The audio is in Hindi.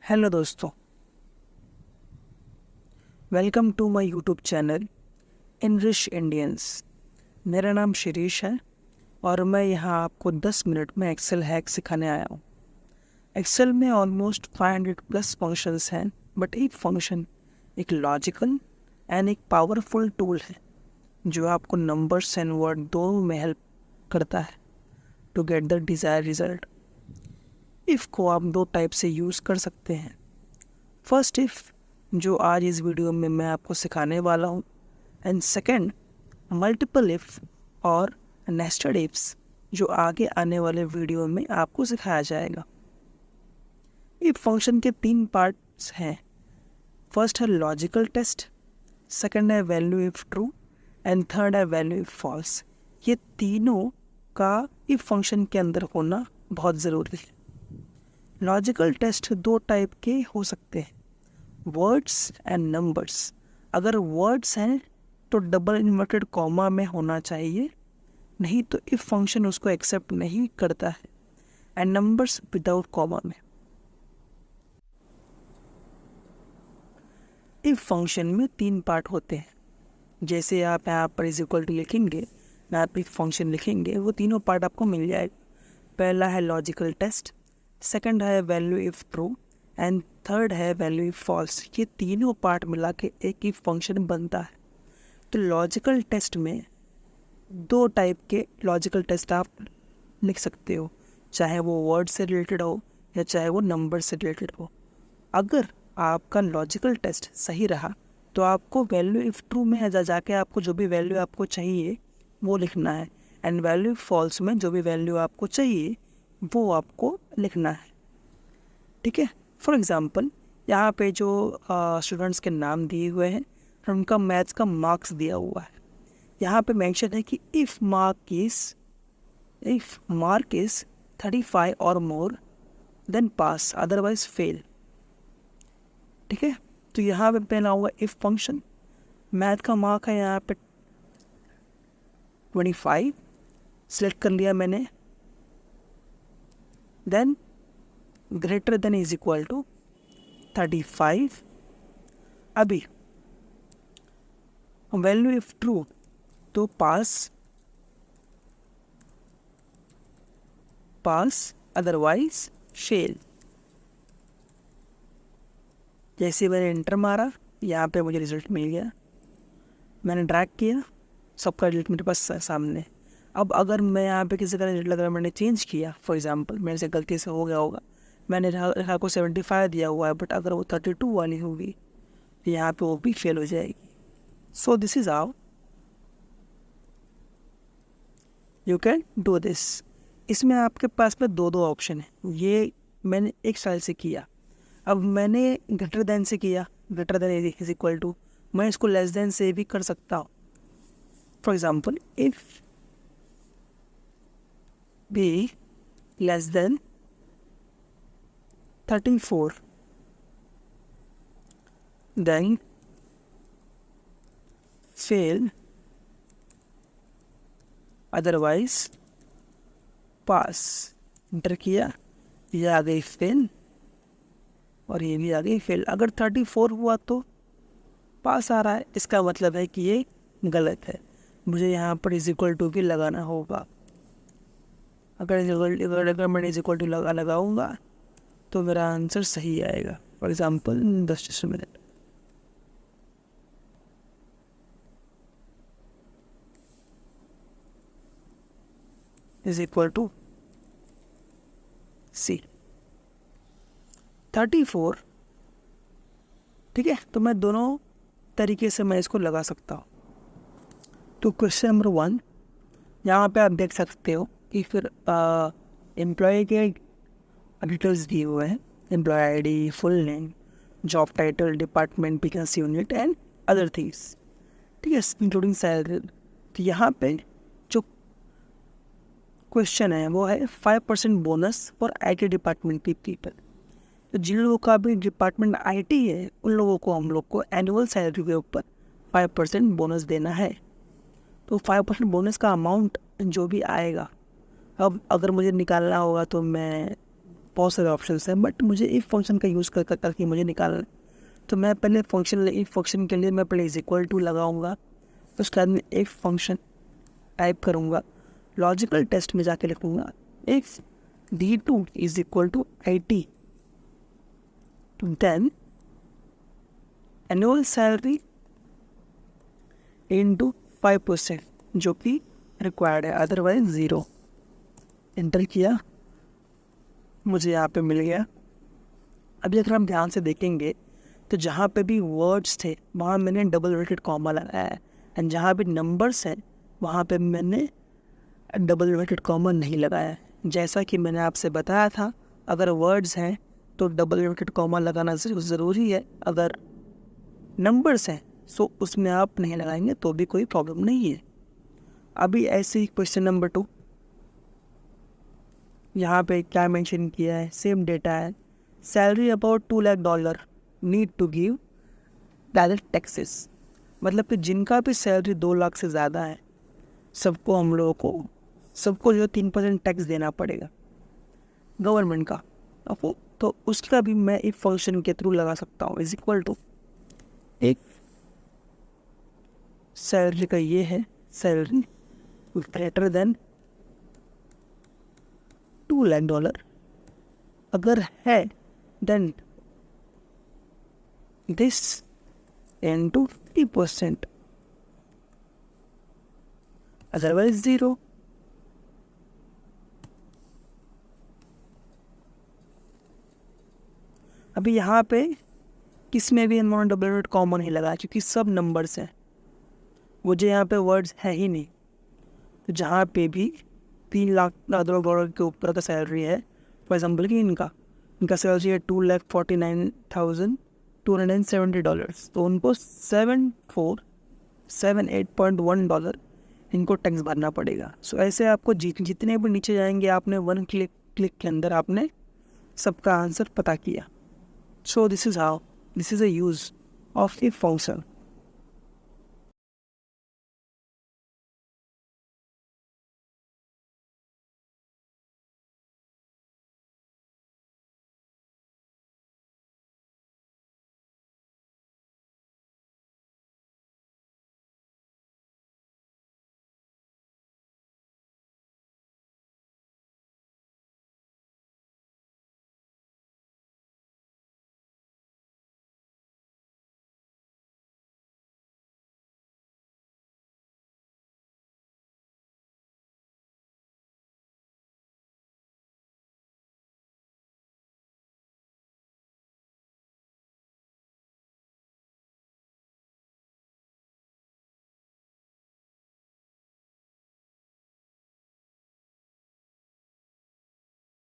हेलो दोस्तों, welcome to my YouTube channel Enrich Indians. मेरा नाम शिरीष है और मैं यहाँ आपको 10 मिनट में एक्सेल हैक सिखाने आया हूँ। एक्सेल में ऑलमोस्ट 500 प्लस फंक्शंस हैं, बट एक फंक्शन एक लॉजिकल एंड एक पावरफुल टूल है जो आपको नंबर्स एंड वर्ड दोनों में हेल्प करता है to get the desire result. If को आप दो टाइप से यूज़ कर सकते हैं। फर्स्ट इफ़ जो आज इस वीडियो में मैं आपको सिखाने वाला हूँ, एंड सेकंड मल्टीपल इफ़ और नेस्टेड इफ्स जो आगे आने वाले वीडियो में आपको सिखाया जाएगा। इफ फंक्शन के 3 पार्ट्स हैं। फर्स्ट है लॉजिकल टेस्ट, सेकंड है value if true and third है वैल्यू इफ फॉल्स। ये तीनों का इफ फंक्शन के अंदर होना बहुत ज़रूरी है। लॉजिकल टेस्ट दो टाइप के हो सकते हैं, वर्ड्स एंड नंबर्स। अगर वर्ड्स हैं तो डबल इन्वर्टेड कॉमा में होना चाहिए, नहीं तो इफ फंक्शन उसको एक्सेप्ट नहीं करता है। एंड नंबर्स विदाउट कॉमा में। इफ फंक्शन में 3 पार्ट होते हैं। जैसे आप यहाँ पर इज इक्वल टू लिखेंगे, यहाँ पर फंक्शन लिखेंगे, वो तीनों पार्ट आपको मिल जाएगा। पहला है लॉजिकल टेस्ट, सेकंड है value if true and third है वैल्यू इफ फॉल्स। ये तीनों पार्ट मिला के एक ही फंक्शन बनता है। तो लॉजिकल टेस्ट में दो टाइप के लॉजिकल टेस्ट आप लिख सकते हो, चाहे वो वर्ड से रिलेटेड हो या चाहे वो नंबर से रिलेटेड हो। अगर आपका लॉजिकल टेस्ट सही रहा तो आपको वैल्यू इफ ट्रू में जाके आपको जो भी वैल्यू आपको चाहिए वो लिखना है, एंड वैल्यू इफ फॉल्स में जो भी वैल्यू आपको चाहिए वो आपको लिखना है। ठीक है। फॉर एग्ज़ाम्पल यहाँ पे जो स्टूडेंट्स के नाम दिए हुए हैं और उनका मैथ्स का मार्क्स दिया हुआ है। यहाँ पे मेंशन है कि इफ़ मार्क इज़ 35 और more than pass, otherwise fail. ठीक है। तो यहाँ पे पहना हुआ इफ़ फंक्शन, मैथ का मार्क है यहाँ पे 25, सिलेक्ट कर लिया मैंने, then greater than is equal to 35। अभी वैल्यू इफ ट्रू तो पास अदरवाइज फेल। जैसे मैंने इंटर मारा, यहाँ पे मुझे रिजल्ट मिल गया, मैंने ड्रैग किया, सबका रिजल्ट मेरे पास सामने। अब अगर मैं यहाँ पे किसी का रिजल्ट अगर मैंने चेंज किया, फॉर एग्जांपल मेरे से गलती से हो गया होगा, मैंने रेखा को 75 दिया हुआ है, बट अगर वो 32 वाली होगी तो यहाँ पे वो भी फेल हो जाएगी। So this is how you can do this. इसमें आपके पास में दो ऑप्शन है। ये मैंने एक स्टाइल से किया। अब मैंने ग्रेटर देन से किया, greater than is equal to, मैं इसको लेस देन से भी कर सकता हूँ। For example if B less than 34 then fail otherwise pass। Enter किया, ये आ गई फेल और ये भी आ गई फेल। अगर 34 हुआ तो पास आ रहा है, इसका मतलब है कि ये गलत है। मुझे यहाँ पर इज इक्वल टू भी लगाना होगा। अगर मैं इज इक्वल टू लगाऊंगा तो मेरा आंसर सही आएगा। For example 10 minute, is equal to C 34। ठीक है। तो मैं दोनों तरीके से मैं इसको लगा सकता हूँ। तो क्वेश्चन नंबर 1 यहाँ पे आप देख सकते हो कि फिर एम्प्लॉय के डिटेल्स दिए हुए हैं, employee ID, full name, job title, department, business unit and other things. ठीक है, इंक्लूडिंग सैलरी। तो यहाँ पे जो क्वेश्चन है वो है 5% बोनस फॉर IT डिपार्टमेंट की पीपल। तो जिन लोगों का भी डिपार्टमेंट IT है उन लोगों को हम लोग को एनुअल सैलरी के ऊपर 5% बोनस देना है। तो 5% बोनस का अमाउंट जो भी आएगा, अब अगर मुझे निकालना होगा तो मैं बहुत सारे ऑप्शन हैं, बट मुझे इफ फंक्शन का यूज़ करके मुझे निकालना है। तो मैं पहले फंक्शन इफ फंक्शन के लिए मैं पहले इज इक्वल टू लगाऊंगा, उसके बाद में इफ फंक्शन टाइप करूंगा, लॉजिकल टेस्ट में जाके लिखूंगा if D2 is equal to IT, then annual salary into 5% जो कि रिक्वायर्ड है, अदरवाइज 0। इंटर किया, मुझे यहाँ पे मिल गया। अभी अगर हम ध्यान से देखेंगे तो जहाँ पे भी वर्ड्स थे वहाँ मैंने डबल इन्वर्टेड कॉमा लगाया है, एंड जहाँ भी नंबर्स हैं वहाँ पे मैंने डबल इन्वर्टेड कॉमा नहीं लगाया है। जैसा कि मैंने आपसे बताया था, अगर वर्ड्स हैं तो डबल इन्वर्टेड कॉमा लगाना ज़रूरी है, अगर नंबर्स हैं सो उसमें आप नहीं लगाएंगे तो भी कोई प्रॉब्लम नहीं है। अभी ऐसे ही क्वेश्चन नंबर 2, यहाँ पे क्या मेंशन किया है, सेम डेटा है, salary about $2 lakh need to give direct taxes, मतलब कि जिनका भी सैलरी 2 लाख से ज़्यादा है सबको हम लोगों को सबको जो 3% टैक्स देना पड़ेगा गवर्नमेंट का। तो उसका भी मैं इफ फंक्शन के थ्रू लगा सकता हूँ, इज इक्वल टू एक सैलरी का ये है, सैलरी ग्रेटर देन $2 लाख अगर है देन दिस into 50%, अदरवाइज 0। अभी यहाँ पे किस में भी इन्होंने डबल इन्वर्टेड कॉमा नहीं लगाया क्योंकि सब नंबर्स हैं, मुझे यहाँ पे वर्ड्स है ही नहीं। तो जहाँ पे भी $3 लाख के ऊपर का सैलरी है, फॉर एग्जाम्पल कि इनका सैलरी है $2,49,270, तो उनको $78.1 इनको टैक्स भरना पड़ेगा। सो ऐसे आपको जितने भी नीचे जाएंगे आपने 1 क्लिक के अंदर आपने सबका आंसर पता किया। So this is a use of if function.